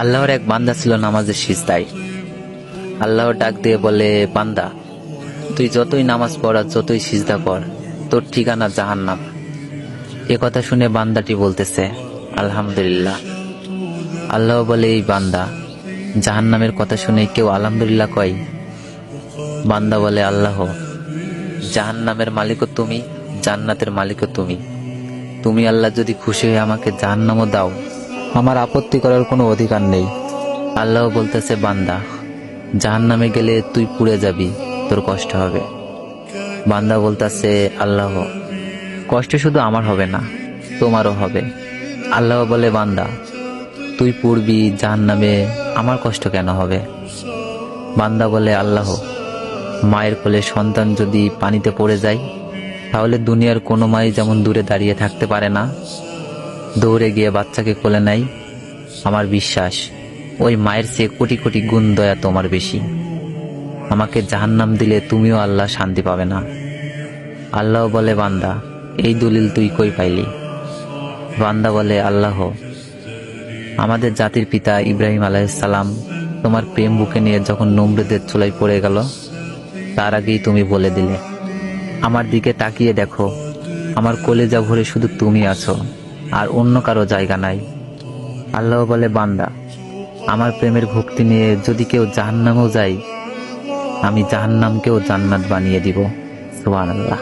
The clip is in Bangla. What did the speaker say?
আল্লাহর এক বান্দা ছিল নামাজের সিজদায়। আল্লাহর ডাক দিয়ে বলে, বান্দা, তুই যতই নামাজ পড় আর যতই সিজদা কর, তোর ঠিকানা জাহান্নাম। এ কথা শুনে বান্দাটি বলতেছে, আলহামদুলিল্লাহ। আল্লাহ বলে, এই বান্দা, জাহান্নামের কথা শুনে কেউ আলহামদুলিল্লাহ কয়? বান্দা বলে, আল্লাহ, জাহান্নামের মালিকও তুমি, জান্নাতের মালিকও তুমি। তুমি আল্লাহ যদি খুশি হয়ে আমাকে জাহান্নামও দাও, আমার আপত্তি করার কোনো অধিকার নেই। আল্লাহ বলতেছে, বান্দা, জাহান্নামে গেলে তুই পুড়ে যাবি, তোর কষ্ট হবে। বান্দা বলতেছে, আল্লাহ, কষ্ট শুধু আমার হবে না, তোমারও হবে। আল্লাহ বলে, বান্দা, তুই পুড়বি জাহান্নামে, আমার কষ্ট কেন হবে? বান্দা বলে, আল্লাহ, মায়ের কোলে সন্তান যদি পানিতে পড়ে যায়, তাহলে দুনিয়ার কোনো মাই যেমন দূরে দাঁড়িয়ে থাকতে পারে না, দৌড়ে গিয়ে বাচ্চাকে কোলে নেয়, আমার বিশ্বাস ওই মায়ের চেয়ে কোটি কোটি গুণ দয়া তোমার বেশি। আমাকে জাহান্নাম দিলে তুমিও আল্লাহ শান্তি পাবে না। আল্লাহ বলে, বান্দা, এই দলিল তুই কই পাইলি? বান্দা বলে, আল্লাহ, আমাদের জাতির পিতা ইব্রাহিম আলাইহিসসালাম তোমার প্রেম বুকে নিয়ে যখন নমরুদের চুলায় পড়ে গেল, তার আগেই তুমি বলে দিলে, আমার দিকে তাকিয়ে দেখো, আমার কলেজা ভরে শুধু তুমি আছো, আর অন্য কারো জায়গা নাই। আল্লাহ বলে, বান্দা, আমার প্রেমের ভক্তি নিয়ে যদি কেউ জাহান্নামেও যায়, আমি জাহান্নামকেও জান্নাত বানিয়ে দিব। সুবহানাল্লাহ।